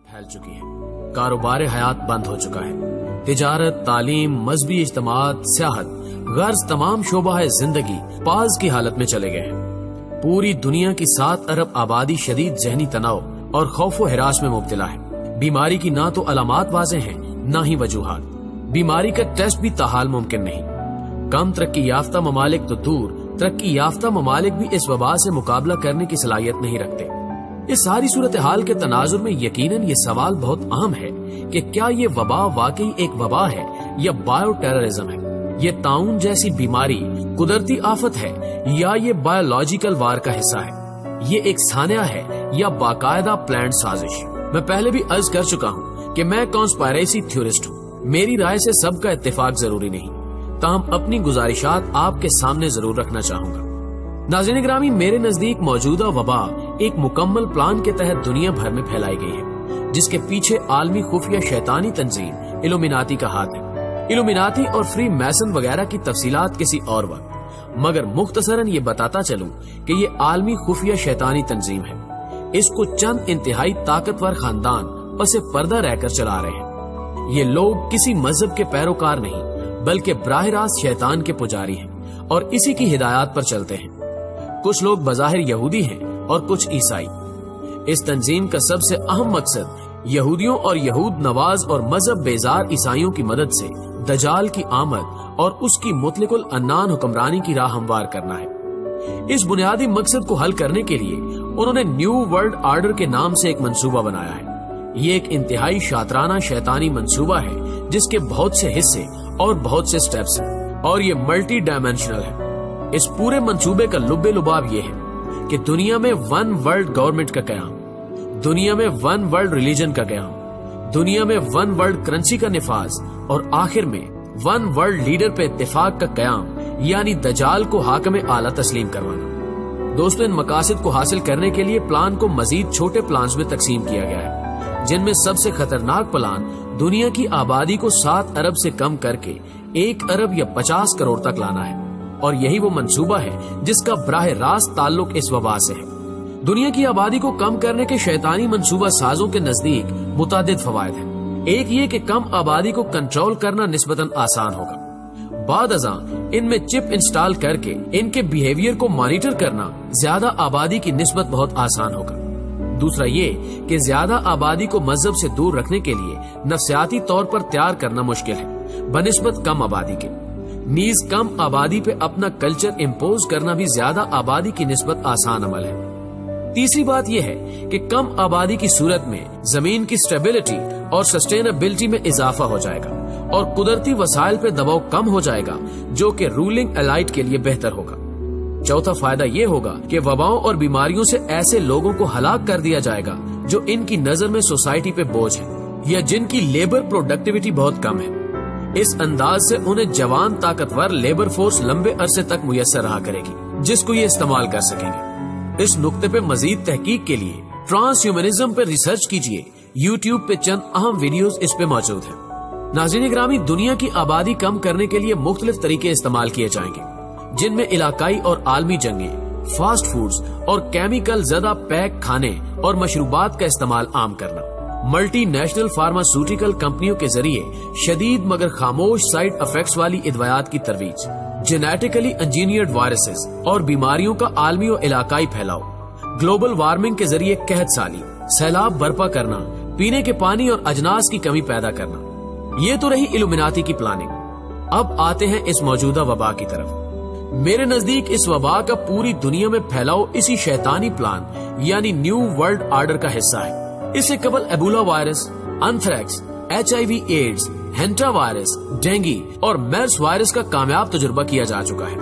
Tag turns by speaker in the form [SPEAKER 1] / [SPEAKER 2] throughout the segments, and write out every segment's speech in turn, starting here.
[SPEAKER 1] پھیل چکی ہے، کاروبار حیات بند ہو چکا ہے، تجارت، تعلیم، مذہبی اجتماعات، سیاحت، غرض تمام شعبہ زندگی پاز کی حالت میں چلے گئے ہیں۔ پوری دنیا کی 7 ارب آبادی شدید ذہنی تناؤ اور خوف و ہراس میں مبتلا ہے۔ بیماری کی نہ تو علامات واضح ہیں نہ ہی وجوہات، بیماری کا ٹیسٹ بھی تاحال ممکن نہیں۔ کم ترقی یافتہ ممالک تو دور، ترقی یافتہ ممالک بھی اس وبا سے مقابلہ کرنے کی صلاحیت نہیں رکھتے۔ اس ساری صورتحال کے تناظر میں یقیناً یہ سوال بہت اہم ہے کہ کیا یہ وبا واقعی ایک وبا ہے یا بایو ٹیررزم ہے؟ یہ طاعون جیسی بیماری قدرتی آفت ہے یا یہ بایولوجیکل وار کا حصہ ہے؟ یہ ایک سانحہ ہے یا باقاعدہ پلانڈ سازش؟ میں پہلے بھی عرض کر چکا ہوں کہ میں کانسپائریسی تھیورسٹ ہوں، میری رائے سے سب کا اتفاق ضروری نہیں، تاہم اپنی گزارشات آپ کے سامنے ضرور رکھنا چاہوں گا۔ ناظرین گرامی، میرے نزدیک موجودہ وبا ایک مکمل پلان کے تحت دنیا بھر میں پھیلائی گئی ہے، جس کے پیچھے عالمی خفیہ شیطانی تنظیم ایلومیناتی کا ہاتھ ہے۔ ایلومیناتی اور فری میسن وغیرہ کی تفصیلات کسی اور وقت، مگر مختصراً یہ بتاتا چلوں کہ یہ عالمی خفیہ شیطانی تنظیم ہے۔ اس کو چند انتہائی طاقتور خاندان پس پردہ رہ کر چلا رہے ہیں۔ یہ لوگ کسی مذہب کے پیروکار نہیں بلکہ براہ راست شیطان کے پجاری ہیں اور اسی کی ہدایات پر چلتے ہیں۔ کچھ لوگ بظاہر یہودی ہیں اور کچھ عیسائی۔ اس تنظیم کا سب سے اہم مقصد یہودیوں اور یہود نواز اور مذہب بیزار عیسائیوں کی مدد سے دجال کی آمد اور اس کی مطلق العنان حکمرانی کی راہ ہموار کرنا ہے۔ اس بنیادی مقصد کو حل کرنے کے لیے انہوں نے نیو ورلڈ آرڈر کے نام سے ایک منصوبہ بنایا ہے۔ یہ ایک انتہائی شاطرانہ شیطانی منصوبہ ہے جس کے بہت سے حصے اور بہت سے سٹیپس ہیں، اور یہ ملٹی ڈائمینشنل ہے۔ اس پورے منصوبے کا لب لباب یہ ہے کہ دنیا میں 1 ورلڈ گورنمنٹ کا قیام، دنیا میں 1 ورلڈ ریلیجن کا قیام، دنیا میں 1 ورلڈ کرنسی کا نفاذ، اور آخر میں 1 ورلڈ لیڈر پہ اتفاق کا قیام، یعنی دجال کو حاکم اعلیٰ تسلیم کروانا۔ دوستو، ان مقاصد کو حاصل کرنے کے لیے پلان کو مزید چھوٹے پلانز میں تقسیم کیا گیا ہے، جن میں سب سے خطرناک پلان دنیا کی آبادی کو 7 ارب سے کم کر کے 1 ارب یا 50 کروڑ تک لانا ہے، اور یہی وہ منصوبہ ہے جس کا براہ راست تعلق اس وبا سے ہے۔ دنیا کی آبادی کو کم کرنے کے شیطانی منصوبہ سازوں کے نزدیک متعدد فوائد ہیں۔ ایک یہ کہ کم آبادی کو کنٹرول کرنا نسبتاً آسان ہوگا، بعد ازاں ان میں چپ انسٹال کر کے ان کے بیہیویئر کو مانیٹر کرنا زیادہ آبادی کی نسبت بہت آسان ہوگا۔ دوسرا یہ کہ زیادہ آبادی کو مذہب سے دور رکھنے کے لیے نفسیاتی طور پر تیار کرنا مشکل ہے بنسبت کم آبادی کے، نیز کم آبادی پہ اپنا کلچر امپوز کرنا بھی زیادہ آبادی کی نسبت آسان عمل ہے۔ تیسری بات یہ ہے کہ کم آبادی کی صورت میں زمین کی سٹیبلٹی اور سسٹینیبلٹی میں اضافہ ہو جائے گا اور قدرتی وسائل پہ دباؤ کم ہو جائے گا، جو کہ رولنگ ایلائٹ کے لیے بہتر ہوگا۔ چوتھا فائدہ یہ ہوگا کہ وباؤں اور بیماریوں سے ایسے لوگوں کو ہلاک کر دیا جائے گا جو ان کی نظر میں سوسائٹی پہ بوجھ ہے یا جن کی لیبر پروڈکٹیوٹی بہت کم ہے۔ اس انداز سے انہیں جوان طاقتور لیبر فورس لمبے عرصے تک میسر رہا کرے گی جس کو یہ استعمال کر سکیں گے۔ اس نقطے پہ مزید تحقیق کے لیے ٹرانس ہیومنزم پہ ریسرچ کیجئے، یوٹیوب پہ چند اہم ویڈیوز اس پہ موجود ہیں۔ ناظرین گرامی، دنیا کی آبادی کم کرنے کے لیے مختلف طریقے استعمال کیے جائیں گے، جن میں علاقائی اور عالمی جنگیں، فاسٹ فوڈز اور کیمیکل زدہ پیک کھانے اور مشروبات کا استعمال عام کرنا، ملٹی نیشنل فارماسیوٹیکل کمپنیوں کے ذریعے شدید مگر خاموش سائیڈ افیکٹس والی ادویات کی ترویج، جینیٹیکلی انجینئرڈ وائرسز اور بیماریوں کا عالمی و علاقائی پھیلاؤ، گلوبل وارمنگ کے ذریعے قحط سالی، سیلاب برپا کرنا، پینے کے پانی اور اجناس کی کمی پیدا کرنا۔ یہ تو رہی ایلومیناتی کی پلاننگ۔ اب آتے ہیں اس موجودہ وبا کی طرف۔ میرے نزدیک اس وبا کا پوری دنیا میں پھیلاؤ اسی شیطانی پلان یعنی نیو ورلڈ آرڈر کا حصہ ہے۔ اس سے قبل Ebola virus, anthrax, HIV AIDS, hantavirus, dengue اور میرس وائرس کا کامیاب تجربہ کیا جا چکا ہے۔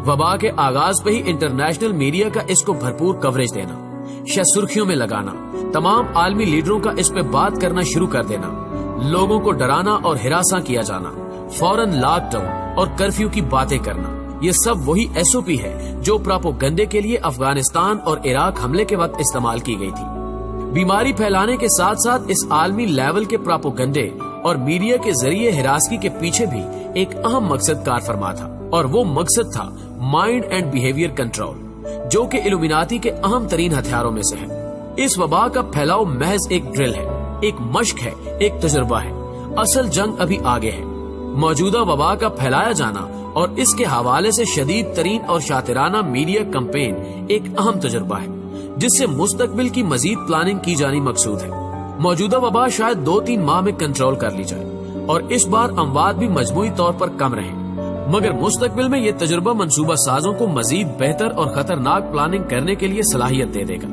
[SPEAKER 1] وبا کے آغاز پہ ہی انٹرنیشنل میڈیا کا اس کو بھرپور کوریج دینا، سرخیوں میں لگانا، تمام عالمی لیڈروں کا اس پہ بات کرنا شروع کر دینا، لوگوں کو ڈرانا اور ہراساں کیا جانا، فوراً لاک ڈاؤن اور کرفیو کی باتیں کرنا، یہ سب وہی SOP ہے جو پراپوگنڈے کے لیے افغانستان اور عراق حملے کے وقت استعمال کی گئی تھی۔ بیماری پھیلانے کے ساتھ ساتھ اس عالمی لیول کے پراپوگنڈے اور میڈیا کے ذریعے ہراسگی کے پیچھے بھی ایک اہم مقصد کار فرما تھا، اور وہ مقصد تھا مائنڈ اینڈ بیہیویئر کنٹرول، جو کہ ایلومیناتی کے اہم ترین ہتھیاروں میں سے ہے۔ اس وبا کا پھیلاؤ محض ایک ڈرل ہے، ایک مشق ہے، ایک تجربہ ہے۔ اصل جنگ ابھی آگے ہے۔ موجودہ وبا کا پھیلایا جانا اور اس کے حوالے سے شدید ترین اور شاطرانہ میڈیا کمپین ایک اہم تجربہ ہے جس سے مستقبل کی مزید پلاننگ کی جانی مقصود ہے۔ موجودہ وبا شاید 2-3 ماہ میں کنٹرول کر لی جائے اور اس بار اموات بھی مجموعی طور پر کم رہیں، مگر مستقبل میں یہ تجربہ منصوبہ سازوں کو مزید بہتر اور خطرناک پلاننگ کرنے کے لیے صلاحیت دے دے گا۔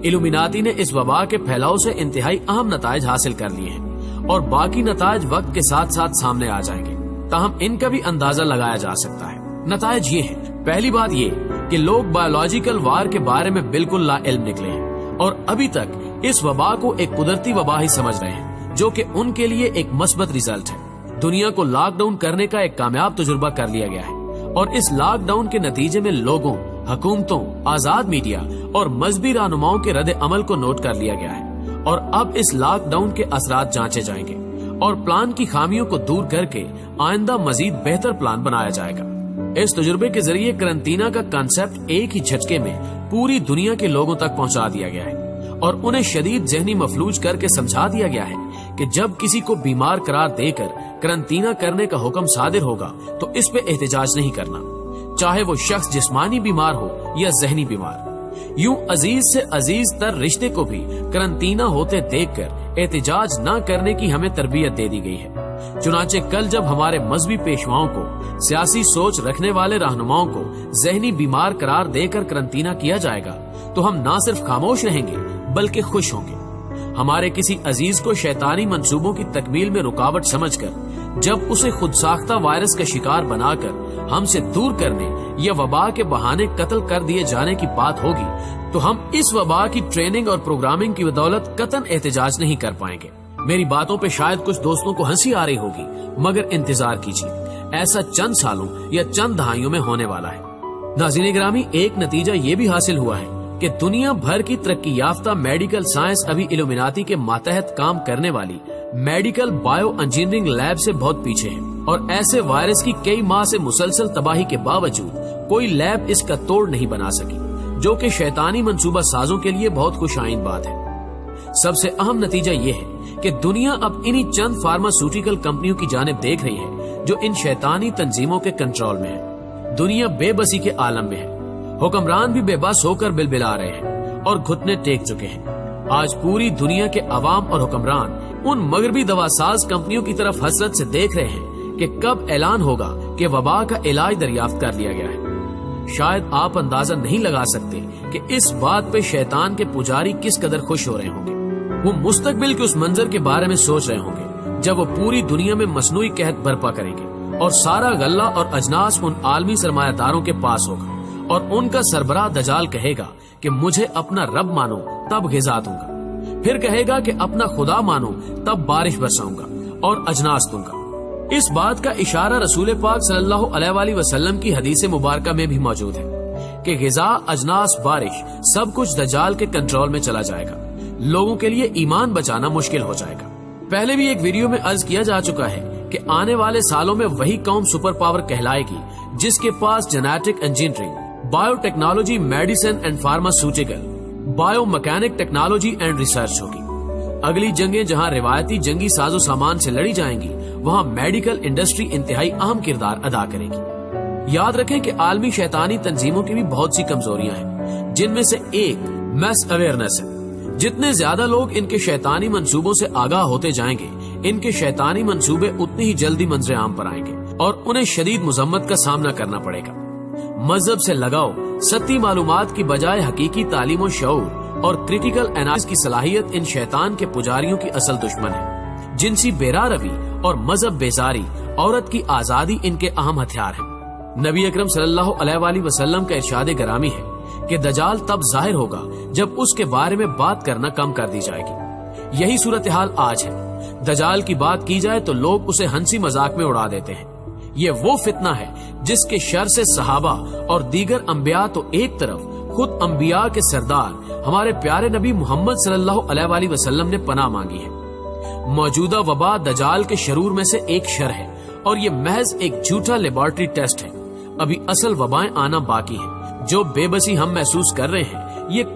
[SPEAKER 1] ایلومیناتی نے اس وبا کے پھیلاؤ سے انتہائی اہم نتائج حاصل کر لیے ہیں اور باقی نتائج وقت کے ساتھ ساتھ سامنے آ جائیں گے، تاہم ان کا بھی اندازہ لگایا جا سکتا ہے۔ نتائج یہ ہیں، پہلی بات یہ کہ لوگ بایولوجیکل وار کے بارے میں بالکل لا علم نکلے ہیں اور ابھی تک اس وبا کو ایک قدرتی وبا ہی سمجھ رہے ہیں، جو کہ ان کے لیے ایک مثبت ریزلٹ ہے۔ دنیا کو لاک ڈاؤن کرنے کا ایک کامیاب تجربہ کر لیا گیا ہے اور اس لاک ڈاؤن کے نتیجے میں لوگوں، حکومتوں، آزاد میڈیا اور مذہبی رہنماؤں کے رد عمل کو نوٹ کر لیا گیا ہے اور اب اس لاک ڈاؤن کے اثرات جانچے جائیں گے اور پلان کی خامیوں کو دور کر کے آئندہ مزید بہتر پلان بنایا جائے گا۔ اس تجربے کے ذریعے کرنٹینا کا کنسپٹ ایک ہی جھٹکے میں پوری دنیا کے لوگوں تک پہنچا دیا گیا ہے اور انہیں شدید ذہنی مفلوج کر کے سمجھا دیا گیا ہے کہ جب کسی کو بیمار قرار دے کر کرنٹینا کرنے کا حکم صادر ہوگا تو اس پہ احتجاج نہیں کرنا، چاہے وہ شخص جسمانی بیمار ہو یا ذہنی بیمار۔ یوں عزیز سے عزیز تر رشتے کو بھی کرنٹینا ہوتے دیکھ کر احتجاج نہ کرنے کی ہمیں تربیت دے دی گئی ہے۔ چنانچہ کل جب ہمارے مذہبی پیشواؤں کو، سیاسی سوچ رکھنے والے رہنماؤں کو ذہنی بیمار قرار دے کر کرنٹینا کیا جائے گا تو ہم نہ صرف خاموش رہیں گے بلکہ خوش ہوں گے۔ ہمارے کسی عزیز کو شیطانی منصوبوں کی تکمیل میں رکاوٹ سمجھ کر جب اسے خود ساختہ وائرس کا شکار بنا کر ہم سے دور کرنے یا وبا کے بہانے قتل کر دیے جانے کی بات ہوگی تو ہم اس وبا کی ٹریننگ اور پروگرامنگ کی بدولت قطعاً احتجاج نہیں کر پائیں گے۔ میری باتوں پہ شاید کچھ دوستوں کو ہنسی آ رہی ہوگی، مگر انتظار کیجیے، ایسا چند سالوں یا چند دہائیوں میں ہونے والا ہے۔ ناظرین گرامی، ایک نتیجہ یہ بھی حاصل ہوا ہے کہ دنیا بھر کی ترقی یافتہ میڈیکل سائنس ابھی ایلومیناتی کے ماتحت کام کرنے والی میڈیکل بایو انجینئرنگ لیب سے بہت پیچھے ہے اور ایسے وائرس کی کئی ماہ سے مسلسل تباہی کے باوجود کوئی لیب اس کا توڑ نہیں بنا سکی، جو کہ شیطانی منصوبہ سازوں کے لیے بہت خوش آئند بات ہے۔ سب سے اہم نتیجہ یہ ہے کہ دنیا اب انہی چند فارماسیوٹیکل کمپنیوں کی جانب دیکھ رہی ہے جو ان شیطانی تنظیموں کے کنٹرول میں ہے۔ دنیا بے بسی کے عالم میں ہے، حکمران بھی بے بس ہو کر بلبلا رہے ہیں اور گھٹنے ٹیک چکے ہیں۔ آج پوری دنیا کے عوام اور حکمران ان مغربی دوا ساز کمپنیوں کی طرف حسرت سے دیکھ رہے ہیں کہ کب اعلان ہوگا کہ وبا کا علاج دریافت کر لیا گیا ہے۔ شاید آپ اندازہ نہیں لگا سکتے کہ اس بات پہ شیطان کے پجاری کس قدر خوش ہو رہے ہوں گے۔ وہ مستقبل کے اس منظر کے بارے میں سوچ رہے ہوں گے جب وہ پوری دنیا میں مصنوعی قحط برپا کریں گے اور سارا غلہ اور اجناس ان عالمی سرمایہ داروں کے پاس ہوگا اور ان کا سربراہ دجال کہے گا کہ مجھے اپنا رب مانو تب غذا دوں گا، پھر کہے گا کہ اپنا خدا مانو تب بارش برساؤں گا اور اجناس دوں گا۔ اس بات کا اشارہ رسول پاک صلی اللہ علیہ وآلہ وسلم کی حدیث مبارکہ میں بھی موجود ہے کہ غذا، اجناس، بارش سب کچھ دجال کے کنٹرول میں چلا جائے گا۔ لوگوں کے لیے ایمان بچانا مشکل ہو جائے گا۔ پہلے بھی ایک ویڈیو میں عرض کیا جا چکا ہے کہ آنے والے سالوں میں وہی قوم سپر پاور کہلائے گی جس کے پاس genetic engineering, biotechnology, medicine and pharmaceutical, biomechanic technology and research ہوگی۔ اگلی جنگیں جہاں روایتی جنگی ساز و سامان سے لڑی جائیں گی، وہاں میڈیکل انڈسٹری انتہائی اہم کردار ادا کرے گی۔ یاد رکھیں کہ عالمی شیطانی تنظیموں کی بھی بہت سی کمزوریاں ہیں، جن میں سے ایک میس اویئرنیس ہے۔ جتنے زیادہ لوگ ان کے شیطانی منصوبوں سے آگاہ ہوتے جائیں گے، ان کے شیطانی منصوبے اتنی ہی جلدی منظر عام پر آئیں گے اور انہیں شدید مذمت کا سامنا کرنا پڑے گا۔ مذہب سے لگاؤ، سطحی معلومات کی بجائے حقیقی تعلیم و شعور اور کریٹیکل انالیسس کی صلاحیت ان شیطان کے پجاریوں کی اصل دشمن ہے۔ جنسی بیرا روی اور مذہب بیزاری، عورت کی آزادی ان کے اہم ہتھیار ہیں۔ نبی اکرم صلی اللہ علیہ وآلہ وسلم کا ارشاد گرامی ہے کہ دجال تب ظاہر ہوگا جب اس کے بارے میں بات کرنا کم کر دی جائے گی۔ یہی صورتحال آج ہے۔ دجال کی بات کی جائے تو لوگ اسے ہنسی مذاق میں اڑا دیتے ہیں۔ یہ وہ فتنہ ہے جس کے شر سے صحابہ اور دیگر انبیاء تو ایک طرف، خود انبیاء کے سردار ہمارے پیارے نبی محمد صلی اللہ علیہ وآلہ وسلم نے پناہ مانگی ہے۔ موجودہ وبا دجال کے شرور میں سے ایک شر ہے اور یہ محض ایک جھوٹا لیبارٹری ٹیسٹ ہے۔ ابھی اصل وبائیں آنا باقی ہیں۔ جو بے بسی ہم محسوس کر رہے ہیں یہ